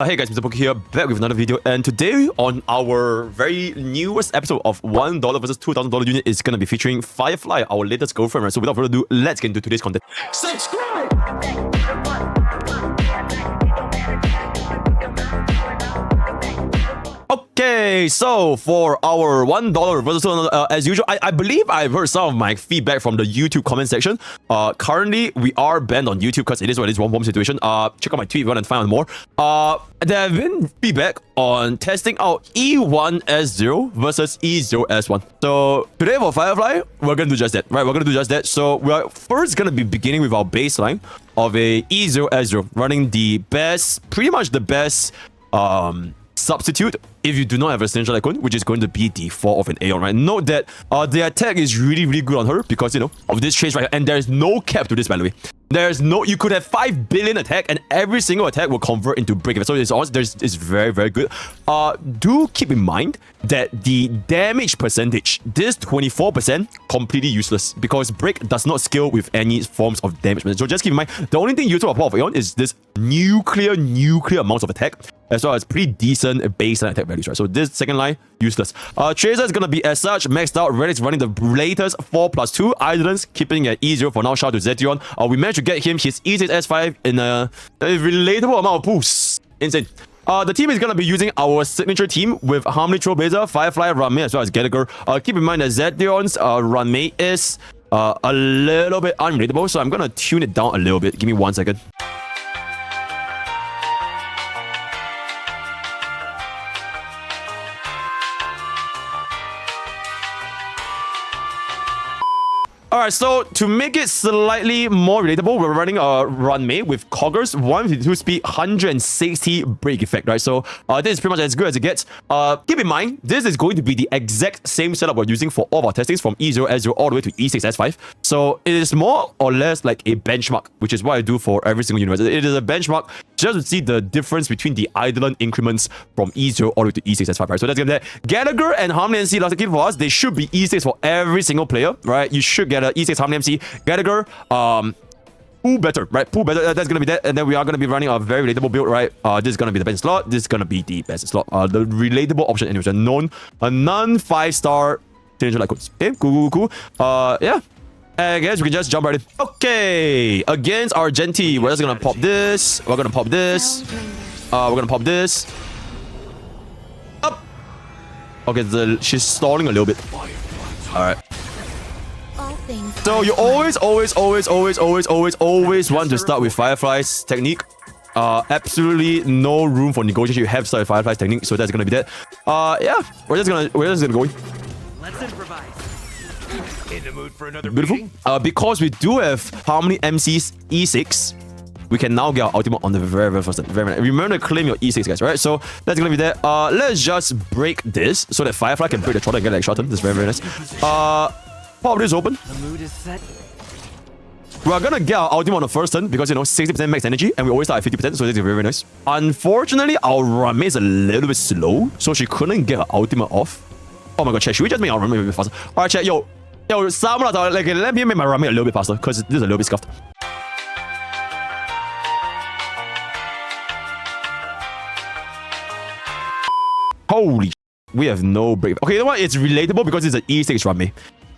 Hey guys, MrPokke here, back with another video, and today on our very newest episode of $1 versus $2,000 unit is gonna be featuring Firefly, our latest girlfriend, right? So without further ado, let's get into today's content. Subscribe! Okay, so for our $1 versus $200, as usual, I believe I've heard some of my feedback from the YouTube comment section. Currently, we are banned on YouTube because it is what it is, one situation. Check out my tweet if you want to find out more. There have been feedback on testing out E1S0 versus E0S1. So today for Firefly, we're gonna do just that, right? We're gonna do just that. So we're first gonna be beginning with our baseline of a E0S0, running the best, pretty much the best, substitute if you do not have a essential icon, which is going to be the 4 of an Aeon, right? Note that the attack is really good on her because, you know, of this change right here. And there's no cap to this, by the way. There's no, you could have 5 billion attack and every single attack will convert into break. So it's very good. Do keep in mind that the damage percentage, this 24%, completely useless because break does not scale with any forms of damage. So just keep in mind, the only thing useful about Aeon is this nuclear amounts of attack, as well as pretty decent baseline attack values, right? So this second line, useless. Tracer is gonna be as such, maxed out, relics running the latest 4+2 eidolons, keeping at E0 for now. Shout out to Aeon. We managed to get him his E6S5 in a relatable amount of boosts. Insane. The team is gonna be using our signature team with Harmony Trailblazer, Firefly, Ruan Mei, as well as Gallagher. Keep in mind that Aeon's Ruan Mei is a little bit unrelatable, so I'm gonna tune it down a little bit. Give me 1 second. Alright, so to make it slightly more relatable, we're running a Ruan Mei with Coggers, 152 speed, 160 break effect, right? So this is pretty much as good as it gets. Keep in mind, this is going to be the exact same setup we're using for all of our testings from E0S0 all the way to E6S5. So it is more or less like a benchmark, which is what I do for every single universe. It is a benchmark just to see the difference between the eidolon increments from E0 all the way to E6S5, right? So that's gonna be that. Gallagher and Harmony NC, last key for us, they should be E6 for every single player, right? You should get a E6 Harmony MC. Gallagher, Poo better, right? Poo better, that's gonna be that. And then we are gonna be running a very relatable build, right? This is gonna be the best slot. This is gonna be the best slot. The relatable option anyways, a non-5-star signature lightcones. Okay, cool. Yeah. I guess we can just jump right in. Okay, against our Genti, we're just gonna pop this. We're gonna pop this. We're gonna pop this. Up. Okay, she's stalling a little bit. All right. So you always want to start with Firefly's technique. Absolutely no room for negotiation. You have to start with Firefly's technique, so that's gonna be that. Yeah, we're just gonna go in. Let's improvise. In the mood for another beautiful. meeting? Because we do have Harmony MC's E6, we can now get our ultimate on the very first turn. Remember to claim your E6, guys, right? So that's gonna be that. Let's just break this so that Firefly can break the throttle and get an extra turn. That's very nice. Pop this open. The mood is set. We're gonna get our ultimate on the first turn because, you know, 60% max energy and we always start at 50%, so that's very nice. Unfortunately, our Ruan Mei is a little bit slow, so she couldn't get her ultimate off. Oh my god, chat, should we just make our Ruan Mei a bit faster? Alright, chat, yo, someone like, let me make my Ruan Mei a little bit faster because this is a little bit scuffed. Holy, we have no break. Okay, you know what? It's relatable because it's an E6 Ruan Mei.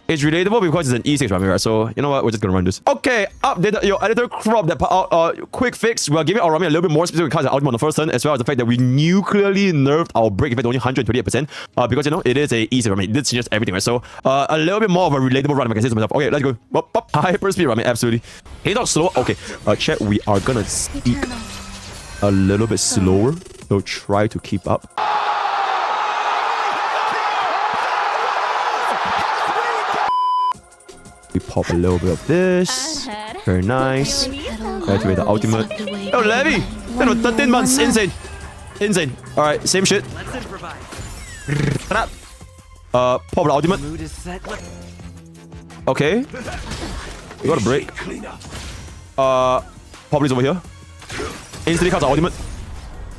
It's relatable because it's an E6 Ruan Mei, right? So, you know what? We're just gonna run this. Okay, update your editor, crop that part out. Quick fix. We're giving our Ruan Mei a little bit more speed so we can cast an ultimate on the first turn, as well as the fact that we nuclearly nerfed our break effect only 128%. Because, you know, it is a E6 Ruan Mei. This changes everything, right? So, a little bit more of a relatable run, if I can say to myself. Okay, let's go. Hyper speed Ruan Mei, absolutely. He's not slow. Okay, chat, we are gonna speak a little bit slower. So, try to keep up. We pop a little bit of this. Very nice. Activate the ultimate. Oh, Levy! 13 months. Insane. Alright, same shit. Pop the ultimate. Okay. We got a break. Pop this over here. Instantly cast the ultimate.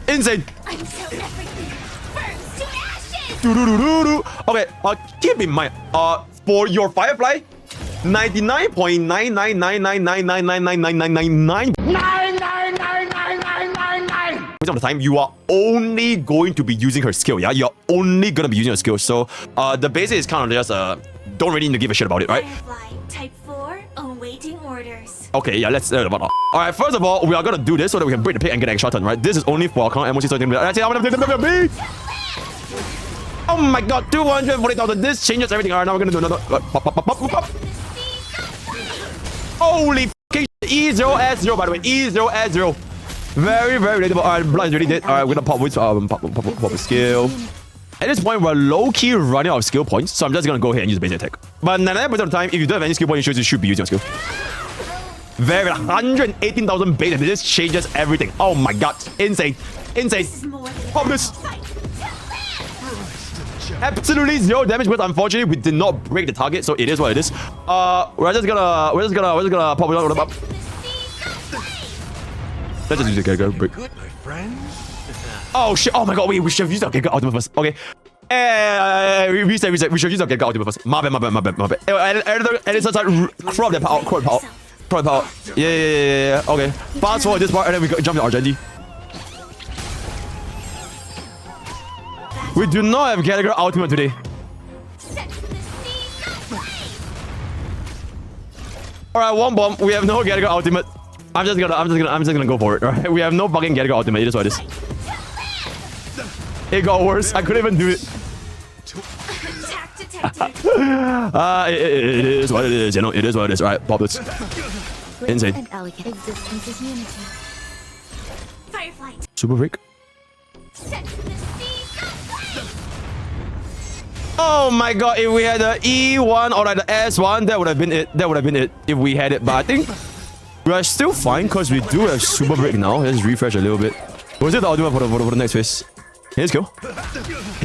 Insane! Okay, keep in mind, for your Firefly, 99.99999999999 of the time, you are only going to be using her skill, yeah? You're only gonna be using her skill. So the basic is kind of just don't really need to give a shit about it, right? Firefly, type 4, awaiting orders. Okay, yeah, let's about that. Alright, first of all, we are gonna do this so that we can break the pig and get an extra turn, right? This is only for our current MOC, so oh my god, 240,000. This changes everything. Alright, now we're gonna do another. Pop, pop, pop, pop, pop. Holy fucking E0 S0, by the way. E0 S0. Very, very relatable. Alright, blood is already dead. Alright, we're gonna pop with pop a skill. At this point, we're low-key running out of skill points, so I'm just gonna go ahead and use basic attack. But 99% of the time, if you don't have any skill points, you should be using your skill. Very 118,000 base, and this changes everything. Oh my god, insane, insane. Pop this. Absolutely zero damage, but unfortunately we did not break the target, so it is what it is. We're just gonna pop it up. Let's just use the Geiger break. Oh shit! Oh my god! Wait, we should have used our Geiger ultimate first. Okay. Reset. We should use our Geiger ultimate first. My bad. Edit side. Crop that power. Crop power. Yeah. Okay. Fast forward this part, and then we jump to Argenti. We do not have Gallagher ultimate today. Alright, one bomb. We have no Gallagher ultimate. I'm just gonna go for it. Alright, we have no fucking Gallagher ultimate. It is what it is. It got worse. I couldn't even do it. It is what it is. You know, it is what it is. Alright, pop this. Insane. Firefly. Super break. Oh my god, if we had the E1 or like the S1, that would have been it. That would have been it if we had it. But I think we are still fine because we do have super break now. Let's refresh a little bit. Was it the ultimate for the next phase? Let's go.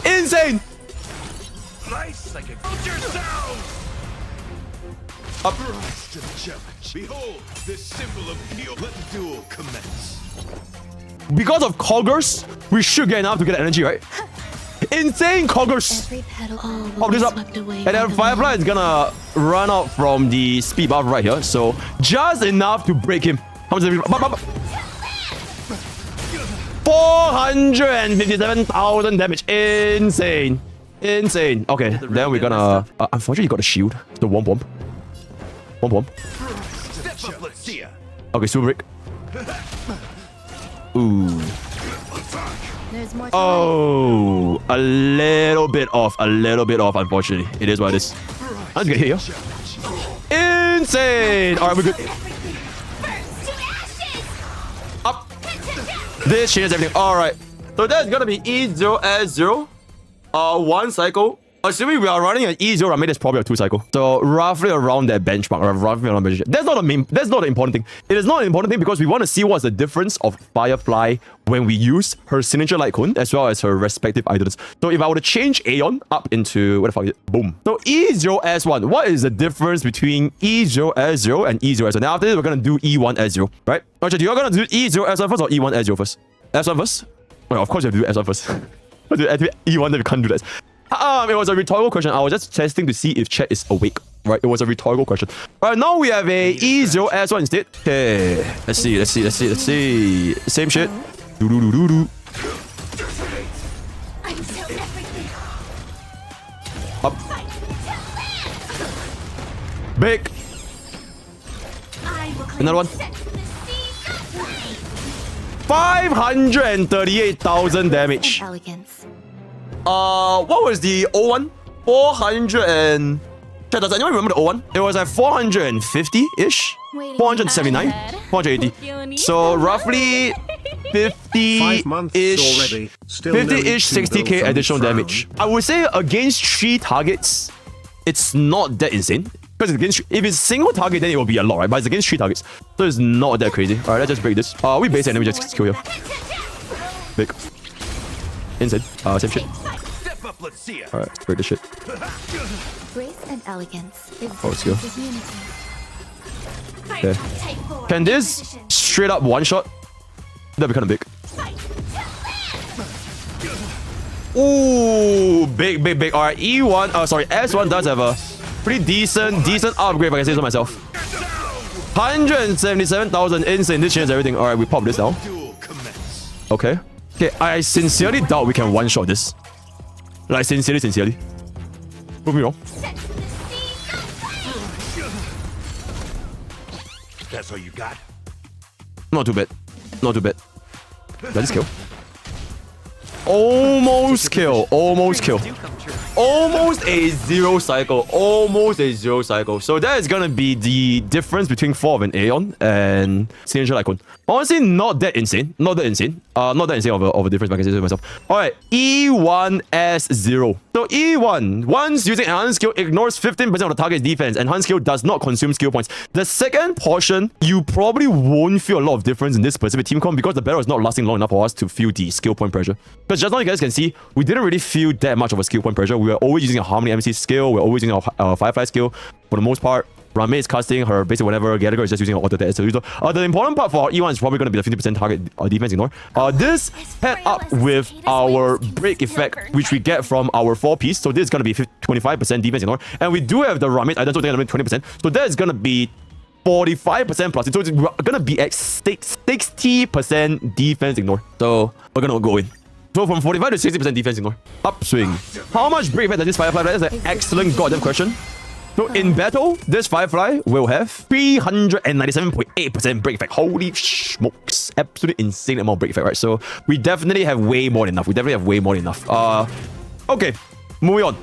Insane! Nice, like a culture sound. Up. Behold, this symbol of pure. Let the duel commence. Because of Coggers, we should get enough to get the energy, right? Insane Coggers! Pop this up. And then Firefly is gonna run out from the speed buff right here. So just enough to break him. How much is it? 457,000 damage. Insane. Insane. Okay, then we're gonna... unfortunately, you got a shield. So one bomb. One bomb. Step up, let's see ya. Okay, super break. Ooh. Oh, a little bit off, unfortunately. It is what it is. Let's get here. Insane! Alright, we're good. Up. This changes everything. Alright. So that's gonna be E0 S0. One cycle. Assuming we are running an E0 Ruan Mei, that's probably a 2 cycle. So roughly around that benchmark, or roughly around benchmark. That's not the important thing. It is not an important thing because we want to see what's the difference of Firefly when we use her signature lightcone as well as her respective eidolons. So if I were to change Aeon up into what the fuck is it? Boom. So E0 S1. What is the difference between E0 S0 and E0 S1? Now after this, we're gonna do E1 S0, right? Actually, you're gonna do E0 S1 first or E1 S0 first? S1 first? Well, of course you have to do S1 first. But E1 then we can't do that. It was a rhetorical question. I was just testing to see if chat is awake, right? It was a rhetorical question. Alright, now we have a E0 S1 instead. Okay, let's see. Same shit. Do. Up. Big. Another one. 538,000 damage. What was the O1? 400 and... Does anyone remember the O1? It was like 450-ish? 479? 480. So roughly 50-ish, 60k additional damage. I would say against 3 targets, it's not that insane. Because against, if it's single target, then it will be a lot, right? But it's against 3 targets. So it's not that crazy. Alright, let's just break this. We base it and then we just kill here. Big. Insane. Same shit. Step up, let's see ya. Alright, break this shit. Grace and elegance. Let's go. Okay. Can this straight up one shot? That'd be kind of big. Ooh, big. Alright, E1, S1 does have a pretty decent upgrade if I can say so myself. 177,000 insane. This changes everything. Alright, we pop this down. Okay. Okay, I sincerely doubt we can one-shot this. Like, sincerely. Prove me wrong. That's all you got? Not too bad. Does this kill? Almost kill. Almost a zero cycle. So that is gonna be the difference between 4 of an Aeon and signature lightcone. Honestly, not that insane. Not that insane of a difference, I can say to myself. Alright, E1S0. So E1, once using enhanced skill, ignores 15% of the target's defense. Enhanced skill does not consume skill points. The second portion, you probably won't feel a lot of difference in this specific team comp because the battle is not lasting long enough for us to feel the skill point pressure. Because just now you guys can see, we didn't really feel that much of a skill point pressure. We were always using a Harmony MC skill, we're always using our Firefly skill for the most part. Ruan Mei is casting her basic whatever, Gallagher is just using her auto attack as usual. The important part for our E1 is probably going to be the 50% target defense ignore. This paired up with our break effect, which we get from our 4-piece. So this is going to be 25% defense ignore. And we do have the Ruan Mei, I don't think I'm 20%. So that is going to be 45% plus. So we're going to be at 60% defense ignore. So we're going to go in. So from 45 to 60% defense ignore. Upswing. How much break effect does this Firefly have? That's an excellent goddamn question. So in battle, this Firefly will have 397.8% break effect. Holy smokes. Absolutely insane amount of break effect, right? So we definitely have way more than enough. Okay, moving on.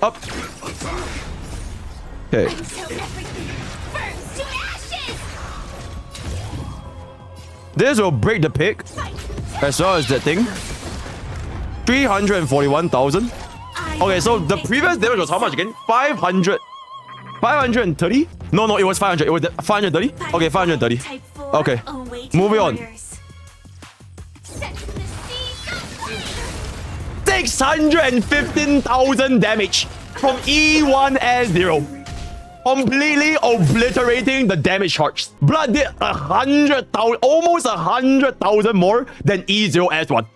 Up. Okay. This will break the pick, as well as that thing. 341,000. Okay, so the previous damage was how much again? 500. 530? No, it was 500. It was 530? Okay, 530. Okay, moving on. 615,000 damage from E1S0. Completely obliterating the damage charge. Blood did 100,000, almost 100,000 more than E0S1.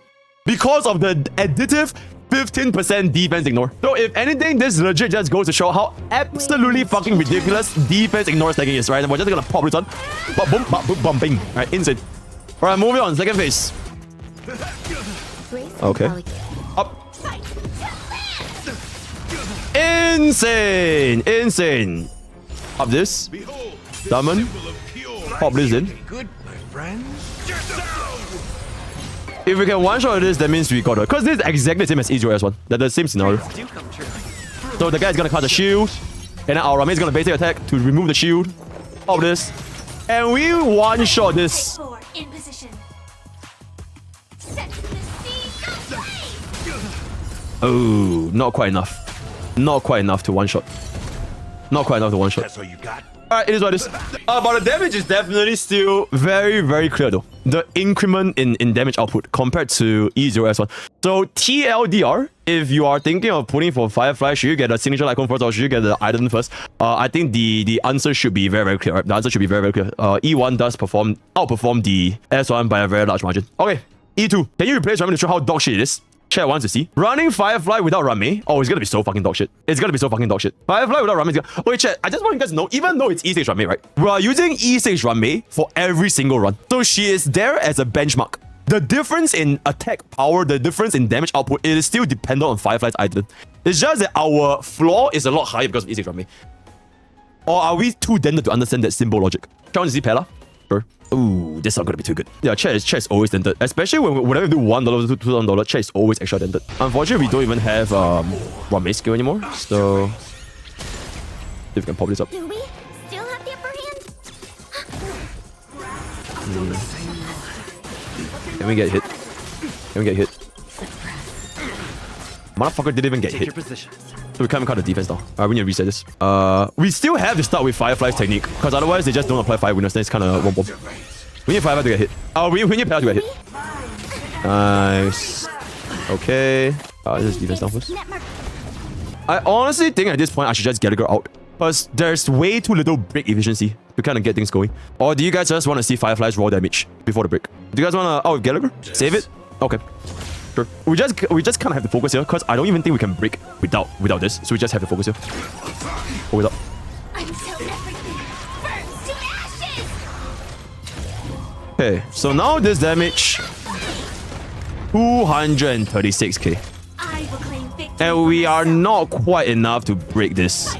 Because of the additive 15% defense ignore. So if anything, this legit just goes to show how absolutely fucking ridiculous defense ignore stacking is, right? And we're just gonna pop this on. Boom, boom, bing. Alright, insane. Alright, moving on. Second phase. Okay. Up. Insane. Up this. Diamond. Pop this in. If we can one-shot this, that means we got it. Because this is exactly the same as E0S1. They're the same scenario. So the guy's gonna cast a shield. And then our Ruan Mei is gonna basic attack to remove the shield. Of this. And we one-shot this. Oh, not quite enough. Not quite enough to one-shot. That's all you got? Alright, it is what it is. But the damage is definitely still very, very clear though. The increment in damage output compared to E0S1. So TLDR, if you are thinking of putting for Firefly, should you get a signature icon first or should you get the eidolon first? I think the answer should be very, very clear. Right? The answer should be very, very clear. E1 does outperform the S1 by a very large margin. Okay, E2. Can you replace Ruan Mei to show how dog shit it is? Chat wants to see. Running Firefly without Ruan Mei. Oh, it's gonna be so fucking dog shit. Firefly without Ruan Mei. Okay, chat. I just want you guys to know, even though it's E6 Ruan Mei, right? We are using E6 Ruan Mei for every single run. So she is there as a benchmark. The difference in attack power, the difference in damage output, it is still dependent on Firefly's eidolon. It's just that our floor is a lot higher because of E6 Ruan Mei. Or are we too dented to understand that simple logic? Trying to see Pella? Sure. Ooh, this is not gonna be too good. Yeah, chat is always dented. Especially whenever we do $1 to $2,000, chat is always extra dented. Unfortunately, we don't even have Ruan Mei skill anymore. So if we can pop this up. Do we still have the upper hand? Can we get hit? Motherfucker didn't even get hit. So we can't even cut the defense now. Alright, we need to reset this. We still have to start with Firefly's technique, because otherwise they just don't apply fire winners, then it's kind of one bomb. We need Firefly to get hit. We need Pella to get hit. Nice. Okay. This is defense down first. I honestly think at this point I should just Gallagher out, because there's way too little break efficiency to kind of get things going. Or do you guys just want to see Firefly's raw damage before the break? Do you guys want to out with Gallagher? Save it? Okay. Sure. We just kind of have to focus here, because I don't even think we can break without this. So we just have to focus here. Always up. Okay, so now this damage 236k. I will claim victory. And we are not quite enough to break this.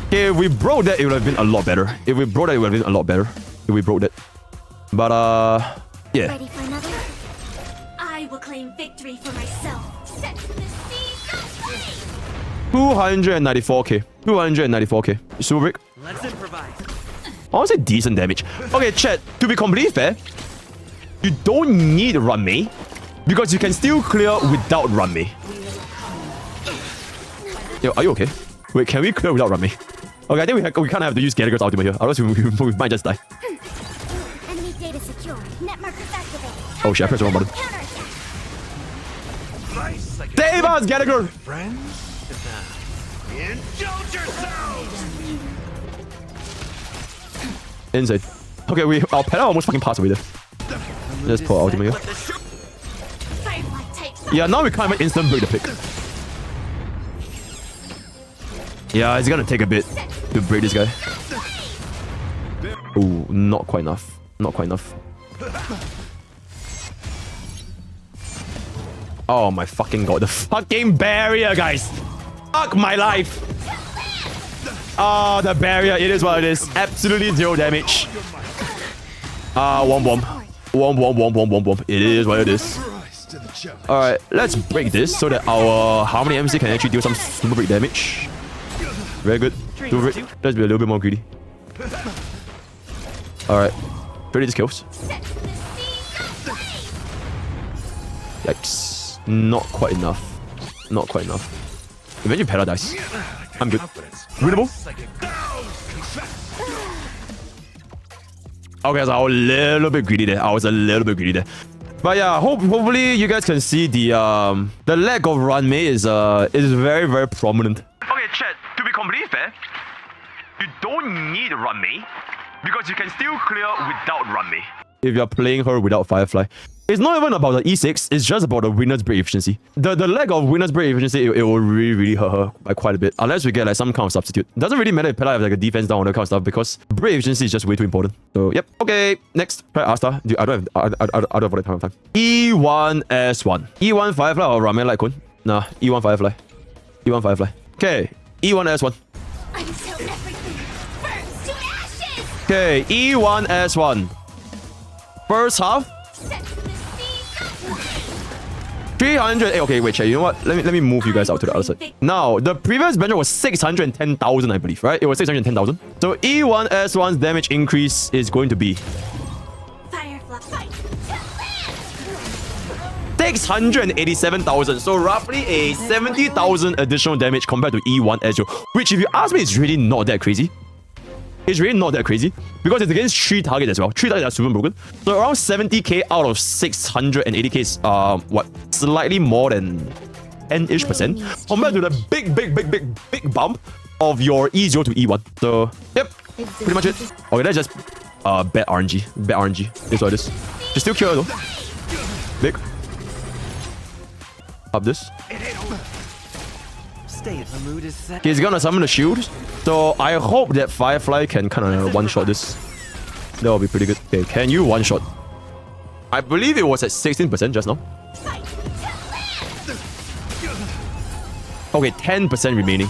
Okay, if we broke that, it would have been a lot better. If we broke that, it would have been a lot better. If we broke that. But, yeah. Ready for another? I will claim victory for myself. Set the seas free! 294k. 294k. Super break. Let's improvise. I want to say decent damage. Okay, chat. To be completely fair, you don't need Ruan Mei because you can still clear without Ruan Mei. Yo, are you okay? Wait, can we clear without Ruan Mei? Okay, I think we kind of have to use Gallagher's ultimate here. Otherwise, we might just die. Enemy data secure. Net markers activated. Oh shit, I pressed the wrong button. Counterattack. Nice. Like Save us, Gallagher! friends. Indulge yourselves. Insane. Okay, our peta almost fucking passed away there. Let's pull ultimate here. Firefly takes Yeah, now we can't even instant break the pick. Yeah, it's gonna take a bit to break this guy. Ooh, not quite enough. Not quite enough. Oh my fucking god, the fucking barrier, guys! Fuck my life! Oh, the barrier, it is what it is. Absolutely zero damage. One bomb. One. It is what it is. Rise to the challenge. Alright, let's break this so that our Harmony MC can actually deal some super break damage. Very good. Super break. Let's be a little bit more greedy. Alright. 30 kills. Set the seas free! Yikes. Not quite enough. Not quite enough. Imagine Paradise. I'm good. Winnable? Okay, so I was a little bit greedy there. But yeah, hopefully you guys can see the lack of Ruan Mei is very, very prominent. Okay, chat, to be completely fair, you don't need Ruan Mei because you can still clear without Ruan Mei if you're playing her without Firefly. It's not even about the E6, it's just about the winner's break efficiency. The lack of winner's break efficiency, it will really hurt her by quite a bit. Unless we get like some kind of substitute. Doesn't really matter if Pela have like a defense down or that kind of stuff because break efficiency is just way too important. So, yep. Okay, next. Try Asta. Dude, I don't have that time of time. E1S1. E1 Firefly or Ramen Lightcone? Nah, E1 Firefly. E1 Firefly. Okay, E1S1. Until everything burns to ashes! Okay, E1S1. First half. Set the seas free! 300. Okay, wait, chat. You know what? Let me move you guys out to the other side. Now, the previous benchmark was 610,000, I believe, right? It was 610,000. So E1S1's damage increase is going to be Firefly. 687,000. So roughly a 70,000 additional damage compared to E1S0, which, if you ask me, is really not that crazy. It's really not that crazy because it's against 3 targets as well. 3 targets are super broken. So around 70k out of 680k is what? Slightly more than 10-ish% compared to the big bump of your E0 to E1. So yep, pretty much it. Okay, that's just bad RNG. Bad RNG. That's what it is. Just still cure though. Big. Up this. Stay if the mood is set. Okay, he's gonna summon the shield. So I hope that Firefly can kind of one-shot this. That will be pretty good. Okay, can you one-shot? I believe it was at 16% just now. Okay, 10% remaining.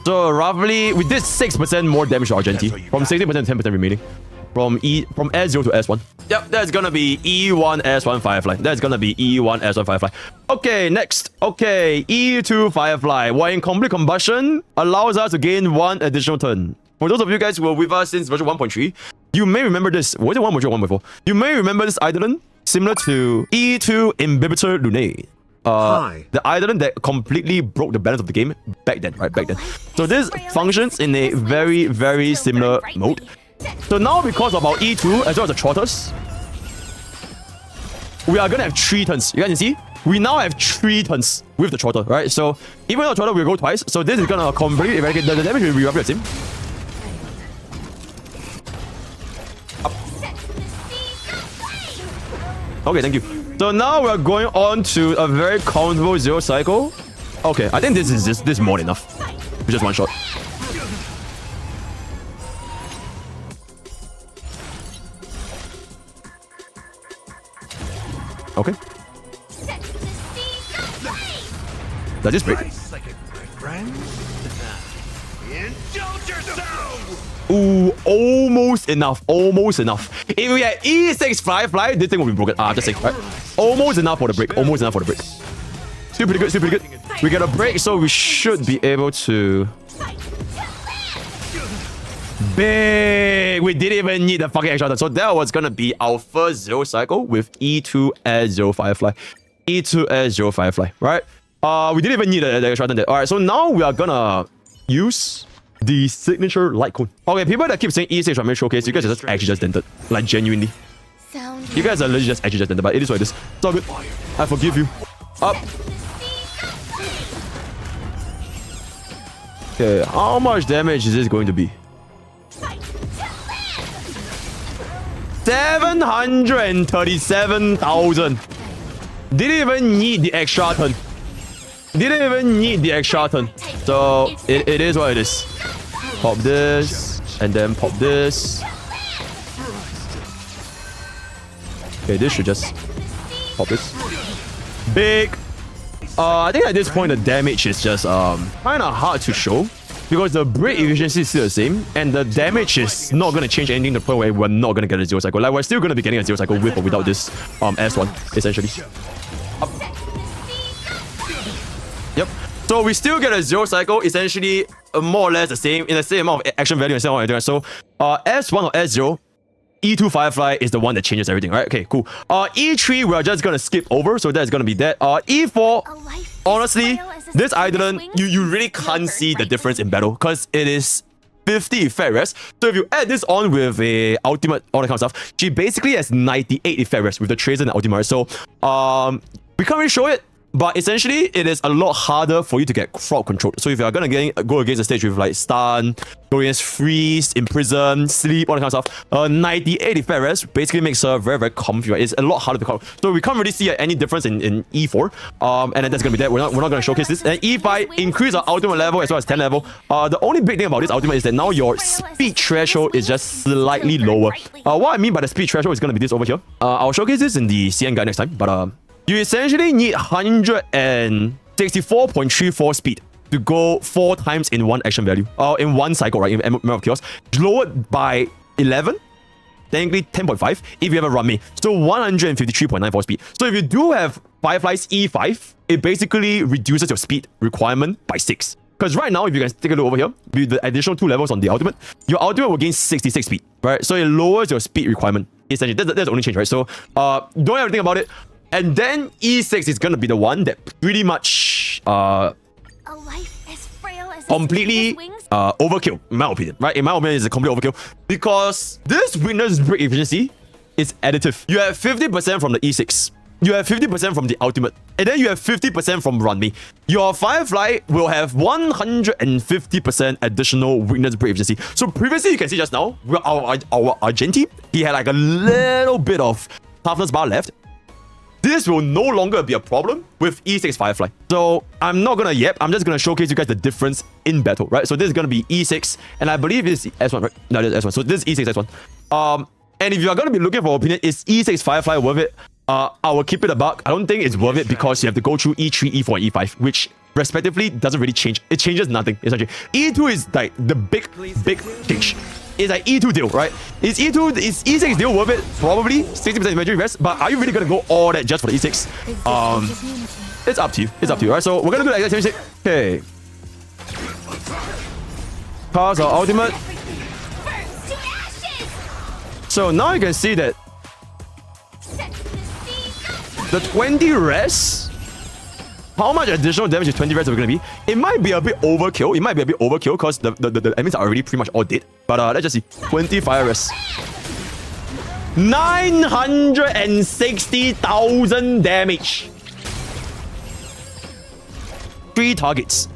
So roughly, we did 6% more damage to Argenti. From 16% to 10% remaining. From S0 to S1. Yep, that's gonna be E1 S1 Firefly. That's gonna be E1 S1 Firefly. Okay, next. Okay, E2 Firefly. While in complete combustion, allows us to gain 1 additional turn. For those of you guys who were with us since version 1.3, you may remember this. Was it 1.3 or 1.4? You may remember this eidolon, similar to E2 Imbibitor Lunae. The eidolon that completely broke the balance of the game back then, right? Back then. So this functions in a very, very similar mode. So now, because of our E2 as well as the Trotters, we are gonna have 3 turns. You guys can see? We now have 3 turns with the Trotter, right? So even though the Trotter will go twice, so this is gonna completely eradicate the damage will be roughly the same. Up. Okay, thank you. So now we're going on to a very comfortable 0 cycle. Okay, I think this is more than enough. It's just 1 shot. Okay. Set the seas ablaze. Does this break? Nice like a good friend. Indulge yourself! Ooh, almost enough. Almost enough. If we had E6 Firefly, this thing will be broken. Just saying, right? Almost enough for the break. Almost enough for the break. Still pretty good. Still pretty good. We get a break, so we should be able to. Fight to live. Big! We didn't even need the fucking extra turn. So that was gonna be our first 0 cycle with E2 as 0 Firefly. E2 as 0 Firefly, right? We didn't even need the extra turn there. Alright, so now we are gonna use the signature light cone. Okay, people that keep saying E6 from showcase, you guys are just actually just dented. Like genuinely. Sound You guys are literally just actually just dented, but it is what it is. It's all good. I forgive you. Up. Okay, how much damage is this going to be? 737,000. Didn't even need the extra turn. Didn't even need the extra turn. So it is what it is. Pop this and then pop this. Okay, this should just pop this. Big. I think at this point the damage is just kind of hard to show because the break efficiency is still the same and the damage is not going to change anything to the point where we're not going to get a 0 cycle. Like we're still going to be getting a 0 cycle with or without this S1 essentially. Up. Yep. So we still get a 0 cycle, essentially more or less the same in the same amount of action value and so on. So S1 or S0. E2 Firefly is the one that changes everything, right? Okay, cool. E3 we're just gonna skip over, so that's gonna be that. E4, honestly, this eidolon, you really can't see the difference in battle because it is 50 effect rest. So if you add this on with a ultimate, all that kind of stuff, she basically has 98 effect rest with the Tracer and the ultimate. So we can't really show it. But essentially, it is a lot harder for you to get crowd controlled. So if you are gonna go against a stage with like stun, go against freeze, imprison, sleep, all that kind of stuff, 98 effect rest basically makes her very, very comfy. Right? It's a lot harder to control. So we can't really see any difference in E4. And then that's gonna be that. We're not gonna showcase this. And E5 increase our ultimate level as well as 10 level. The only big thing about this ultimate is that now your speed threshold is just slightly lower. What I mean by the speed threshold is gonna be this over here. I'll showcase this in the CN guide next time. But you essentially need 164.34 speed to go 4 times in one action value. In one cycle, right? In Emerald of Chaos. Lowered by 11. Technically 10.5 if you have a Ruan Mei. So 153.94 speed. So if you do have Firefly's E5, it basically reduces your speed requirement by 6. Because right now, if you guys take a look over here, with the additional 2 levels on the ultimate, your ultimate will gain 66 speed, right? So it lowers your speed requirement. Essentially, that's the only change, right? So don't have to think about it. And then E6 is gonna be the one that pretty much completely overkill, in my opinion, right? In my opinion, it's a complete overkill because this witness break efficiency is additive. You have 50% from the E6. You have 50% from the ultimate. And then you have 50% from Ruan Mei. Your Firefly will have 150% additional weakness break efficiency. So previously, you can see just now, our Argenti, he had like a little bit of toughness bar left. This will no longer be a problem with E6 Firefly. So I'm not gonna I'm just gonna showcase you guys the difference in battle, right? So this is gonna be E6, and I believe this is S1, right? No, this is S1. So this is E6 S1. And if you are gonna be looking for an opinion, is E6 Firefly worth it? I will keep it a buck. I don't think it's worth it because you have to go through E3, E4, and E5, which respectively doesn't really change. It changes nothing, essentially. E2 is like the big change. It's like E2 deal, right? Is E6 deal worth it? Probably 60% imagery rest, but are you really gonna go all that just for the E6? It's up to you. It's up to you, right? So we're gonna do the exact same thing. Okay. Cast our ultimate. So now you can see that the 20 rest. How much additional damage is 20 rest are going to be? It might be a bit overkill. It might be a bit overkill because the enemies are already pretty much all dead. But let's just see. 20 fire rest. 960,000 damage. 3 targets.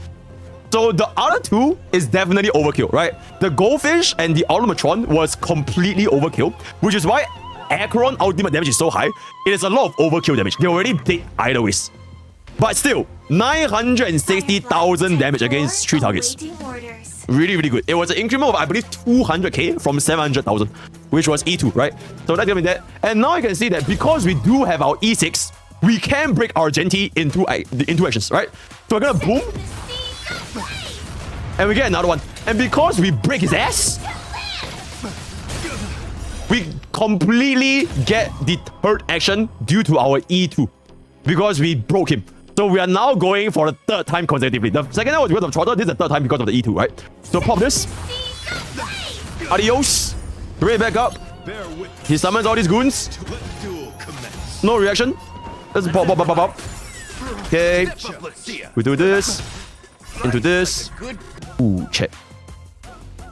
So the other 2 is definitely overkill, right? The Goldfish and the Automatron was completely overkill, which is why Acheron ultimate damage is so high. It is a lot of overkill damage. They're already dead either ways. But still, 960,000 damage against 3 targets. Really, really good. It was an increment of, I believe, 200k from 700,000, which was E2, right? So that's gonna be that. And now you can see that because we do have our E6, we can break our Genti into actions, right? So we're gonna boom. And we get another one. And because we break his ass, we completely get the third action due to our E2. Because we broke him. So we are now going for the third time consecutively. The second time was because of Trotter. This is the third time because of the E2, right? So pop this. Adios. Bring it back up. He summons all these goons. No reaction. Let's pop, pop, pop, pop, pop. Okay. We do this. Into this. Ooh, check.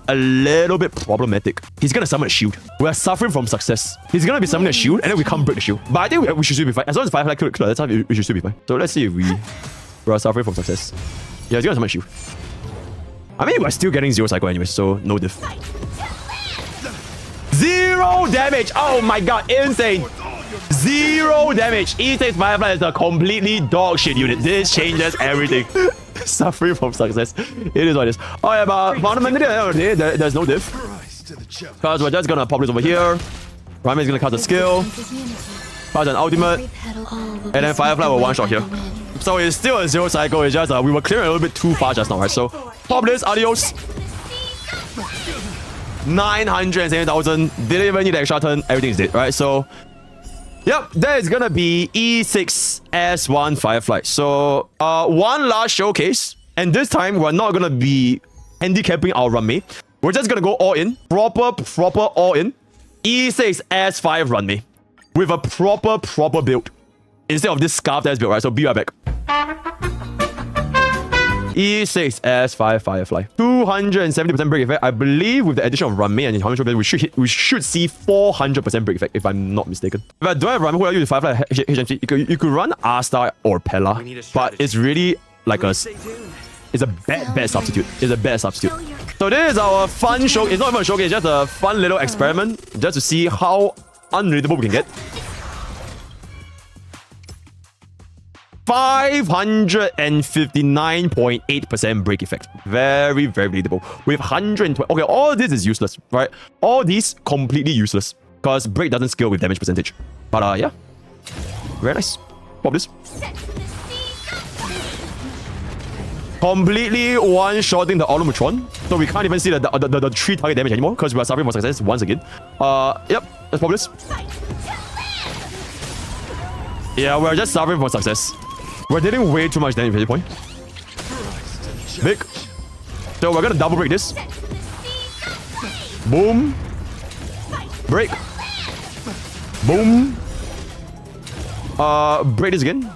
A little bit problematic. He's gonna summon a shield. We are suffering from success. He's gonna be summoning a shield and then we can't break the shield. But I think we should still be fine. As long as Firefly kill that time, we should still be fine. So let's see if we are suffering from success. Yeah, he's gonna summon a shield. I mean, we're still getting 0 cycle anyway, so no diff. 0 damage! Oh my god, insane! 0 damage! E6 Firefly is a completely dog shit unit. This changes everything. Suffering from success. It is what it is. Oh yeah, but fundamentally at the end of the day, there's no diff. Because we're just gonna pop this over here. Rami is gonna cast a skill. Cast an ultimate. And then Firefly will one-shot here. So it's still a 0 cycle, it's just we were clearing a little bit too fast just now, right? So pop this, adios. 970,000. Didn't even need the extra turn, everything's dead, right? So yep, that is gonna be E6 S1 Firefly. So, one last showcase. And this time, we're not gonna be handicapping our Ruan Mei. We're just gonna go all in. Proper all in. E6 S5 Ruan Mei. With a proper build. Instead of this scarf that's built, right? So, be right back. E6 S5 Firefly. 270% break effect. I believe with the addition of Ruan Mei and 100%, we should see 400% break effect, if I'm not mistaken. If I don't have Ruan Mei, who are you with Firefly HMC? You could run Asta or Pella, but it's really like it's a bad substitute. It's a bad substitute. So this is our fun show. It's not even a showcase, it's just a fun little experiment just to see how unreadable we can get. 559.8% break effect. Very, very readable. With 120. Okay, all this is useless, right? All these completely useless. Because break doesn't scale with damage percentage. But yeah. Very nice. Pop this. Completely one-shotting the Automatron. So we can't even see the 3 target damage anymore. Because we are suffering from success once again. Yep. Let's pop this. Yeah, we're just suffering from success. We're dealing way too much damage at this point. Big. So we're gonna double break this. Boom. Break. Boom. Break this again.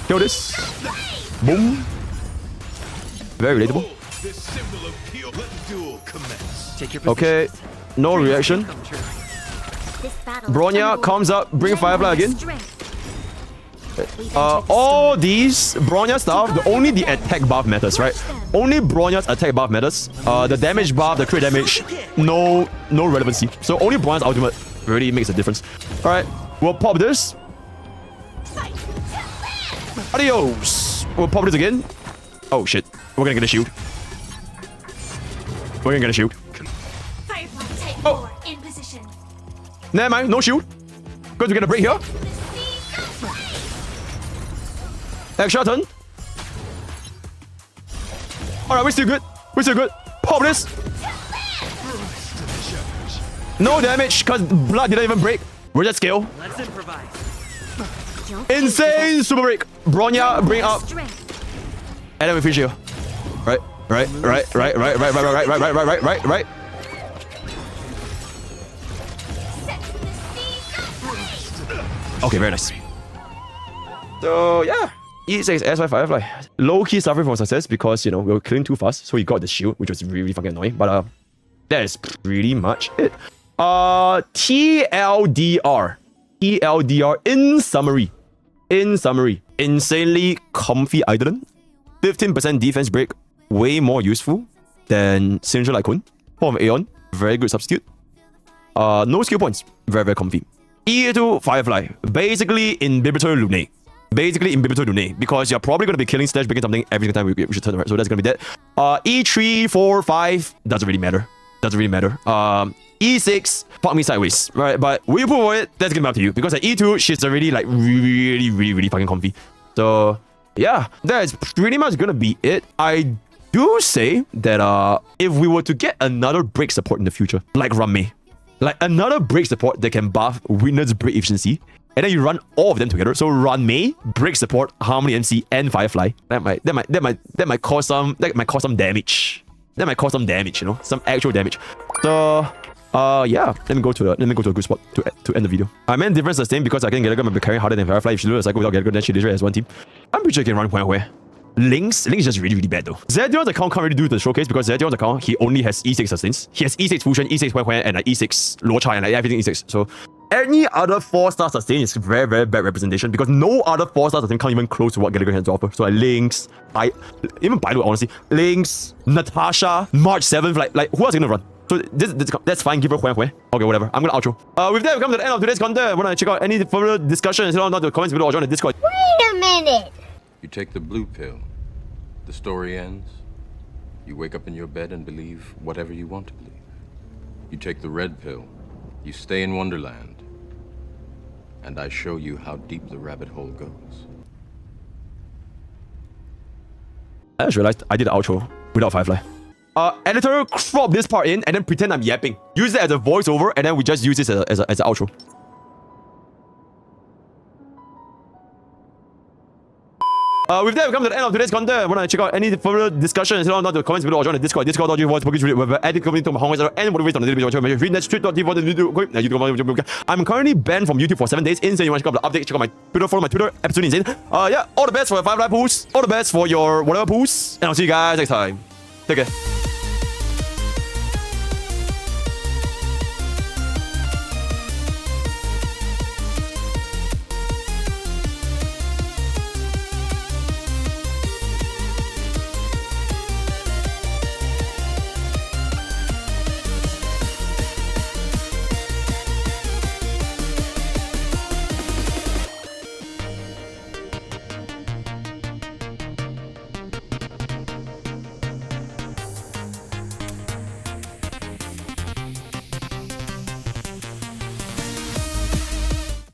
Kill this. Boom. Very relatable. Okay. No reaction. Bronya comes up, bring Firefly again. All these Bronya stuff, only the attack buff matters, right? Only Bronya's attack buff matters. The damage buff, the crit damage, no relevancy. So only Bronya's ultimate really makes a difference. Alright, we'll pop this. Adios! We'll pop this again. Oh shit, we're gonna get a shield. We're gonna get a shield. Oh! Never mind, no shield. Because we get a break here. Extra turn. Alright, we're still good. We're still good. Pop this. No damage because blood didn't even break. We're just scale. Let's improvise. Insane super break. Bronya, bring up. And then we finish here. Right. Okay, very nice. So yeah. E6 S5 Firefly. Low-key suffering from success because, you know, we were killing too fast. So he got the shield, which was really fucking annoying. But that is pretty much it. TLDR. in summary. Insanely comfy eidolon. 15% defense break. Way more useful than Signature Lightcone. Form of Aeon. Very good substitute. No skill points. Very, very comfy. E2 Firefly. Basically, Inhibitor Lunae. basically in between to because you're probably going to be killing slash breaking something every single time we should turn, right? So that's going to be that. E3, 4, 5 doesn't really matter. Doesn't really matter. E6, park me sideways, right? But will you pull for it? That's gonna be up to you because at E2, she's already like really fucking comfy. So yeah, that's pretty much gonna be it. I do say that if we were to get another break support in the future, like Ruan Mei, like another break support that can buff Witness break efficiency, and then you run all of them together. So Ruan Mei, break support, Harmony MC, and Firefly. That might cause some damage. That might cause some damage, you know, some actual damage. So yeah, let me go to a good spot to end the video. I meant difference sustain because I can Gallagher might be carrying harder than Firefly. If she loses a cycle without Gallagher, then she literally has one team. I'm pretty sure I can run where. Lynx is just really bad though. Zedion's account can't really do the showcase because Zedion's account, he only has E6 sustains. He has E6 fusion, E6 Hue, and like E6 Luocha, and like everything E6. So any other 4-star sustain is very bad representation because no other 4-star sustain can't even close to what Gallagher has to offer. So like Lynx, even Bailu, honestly, Lynx, Natasha, March 7th, like who else is gonna run? So that's fine, give her Hue. Okay, whatever. I'm gonna outro. With that, we come to the end of today's content. Wanna check out any further discussion? Head on down to the comments below or join the Discord. Wait a minute. You take the blue pill. The story ends. You wake up in your bed and believe whatever you want to believe. You take the red pill. You stay in Wonderland. And I show you how deep the rabbit hole goes. I just realized I did the outro without Firefly. Editor, crop this part in and then pretend I'm yapping. Use it as a voiceover and then we just use this as an outro. With that, we come to the end of today's content. Wanna check out any further discussion? Head on down to the comments below or join the Discord. Discord.gg voice Pokke really where edit community to my honkaistarrail and motivate on a little bit. Read that street.tv for the YouTube. I'm currently banned from YouTube for 7 days. Insane, you want to check out the update, check out my Twitter, follow my Twitter, absolutely insane. Yeah, all the best for your Firefly pools, all the best for your whatever pools, and I'll see you guys next time. Take care.